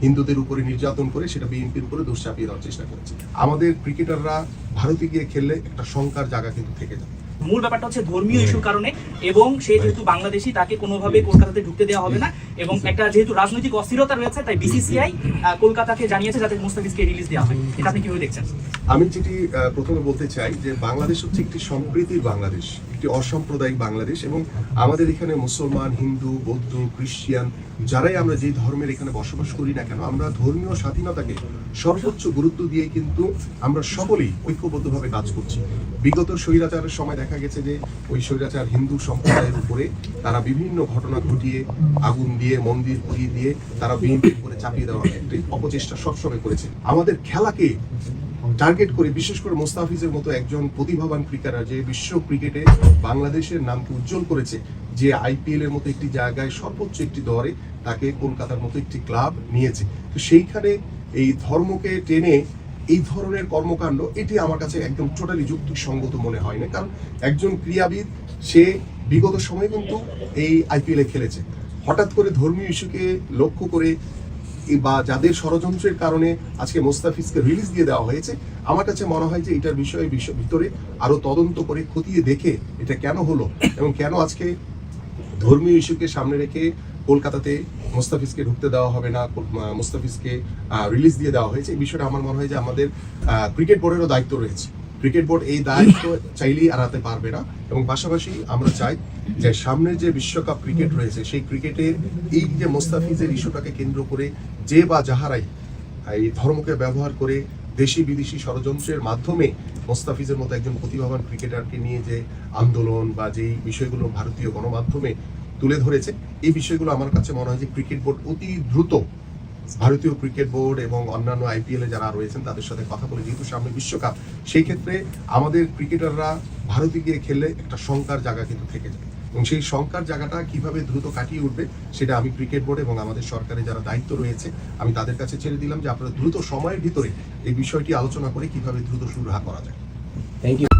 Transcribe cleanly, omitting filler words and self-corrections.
হিন্দুদের উপরে নির্যাতন করে সেটা বিএনপির উপরে দোষ চাপিয়ে দেওয়ার চেষ্টা করেছে। আমাদের ক্রিকেটাররা ভারতে গিয়ে খেললে একটা শঙ্কার জায়গা কিন্তু থেকে যায়। মূল ব্যাপারটা হচ্ছে ধর্মীয় ইস্যুর কারণে, এবং সে যেহেতু বাংলাদেশি তাকে কোনোভাবে কলকাতাতে ঢুকতে দেওয়া হবে না, এবং একটা যেহেতু রাজনৈতিক অস্থিরতা রয়েছে তাই বিসিসিআই কলকাতাকে জানিয়েছে যাতে মুস্তাফিজকে রিলিজ দেওয়া হয়। এটা আপনি কিভাবে দেখছেন? আমি যেটি প্রথমে বলতে চাই যে বাংলাদেশ হচ্ছে একটি সম্প্রীতির বাংলাদেশ, একটি অসাম্প্রদায়িক বাংলাদেশ, এবং আমাদের এখানে মুসলমান, হিন্দু, বৌদ্ধ, খ্রিস্টান যারাই আমরা যে ধর্মের এখানে বসবাস করি না কেন, আমরা ধর্মীয় স্বাধীনতাকে সর্বোচ্চ গুরুত্ব দিয়ে কিন্তু আমরা সকলেই ঐক্যবদ্ধভাবে কাজ করছি। বিগত স্বৈরাচারের সময় দেখা গেছে যে ওই স্বৈরাচার হিন্দু সম্প্রদায়ের উপরে তারা বিভিন্ন ঘটনা ঘটিয়ে আগুন দিয়ে, মন্দির পুড়িয়ে দিয়ে তারা বিএনপির উপরে চাপিয়ে দেওয়ার একটি অপচেষ্টা সবসময় করেছে। আমাদের খেলাকে টার্গেট করে, বিশেষ করে মোস্তাফিজের মতো একজন প্রতিভাবান ক্রিকেটার যে বিশ্ব ক্রিকেটে বাংলাদেশের নামকে উজ্জ্বল করেছে, যে আইপিএল এর মতো একটি জায়গায় সর্বোচ্চ একটি দরে তাকে কলকাতার মতো একটি ক্লাব নিয়েছে, তো সেইখানে এই ধর্মকে টেনে এই ধরনের কর্মকাণ্ড, এটি আমার কাছে একদম টোটালি যুক্তিসঙ্গত মনে হয় না। কারণ একজন ক্রীড়াবিদ সে বিগত সময়ে কিন্তু এই আইপিএল এ খেলেছে, হঠাৎ করে ধর্মীয় ইস্যুকে লক্ষ্য করে বা যাদের ষড়যন্ত্রের কারণে আজকে মোস্তাফিজকে রিলিজ দিয়ে দেওয়া হয়েছে, আমার কাছে মনে হয় যে এটার বিষয়ে ভিতরে আরো তদন্ত করে খতিয়ে দেখে এটা কেন হলো এবং কেন আজকে ধর্মীয় ইস্যুকে সামনে রেখে কলকাতাতে মোস্তাফিজকে ঢুকতে দেওয়া হবে না, মোস্তাফিজকে রিলিজ দিয়ে দেওয়া হয়েছে, এই বিষয়টা আমার মনে হয় যে আমাদের ক্রিকেট বোর্ডেরও দায়িত্ব রয়েছে। ক্রিকেট বোর্ড এই দায়িত্ব চাইলেই এড়াতে পারবে না, এবং পাশাপাশি আমরা চাই যে সামনের যে বিশ্বকাপ ক্রিকেট রয়েছে সেই ক্রিকেটের এই যে মোস্তাফিজের ইস্যুটাকে কেন্দ্র করে যে বা যাহারাই এই ধর্মকে ব্যবহার করে দেশি বিদেশি ষড়যন্ত্রের মাধ্যমে মোস্তাফিজের মতো একজন প্রতিভাবান ক্রিকেটারকে নিয়ে যে আন্দোলন বা যেই বিষয়গুলো ভারতীয় গণমাধ্যমে তুলে ধরেছে, এই বিষয়গুলো আমার কাছে মনে হয় যে ক্রিকেট বোর্ড অতি দ্রুত, ভারতীয় ক্রিকেট বোর্ড এবং অন্যান্য আইপিএল এ যারা রয়েছেন তাদের সাথে কথা বলে, যেহেতু সামনে বিশ্বকাপ, সেই ক্ষেত্রে আমাদের ক্রিকেটাররা ভারতে গিয়ে খেললে একটা শঙ্কার জায়গা কিন্তু থেকে যায়, এবং সেই শঙ্কার জায়গাটা কিভাবে দ্রুত কাটিয়ে উঠবে সেটা আমি ক্রিকেট বোর্ড এবং আমাদের সরকারে যারা দায়িত্ব রয়েছে আমি তাদের কাছে ছেড়ে দিলাম যে আপনারা দ্রুত সময়ের ভিতরে এই বিষয়টি আলোচনা করে কিভাবে দ্রুত সুরাহা করা যায়। Thank you.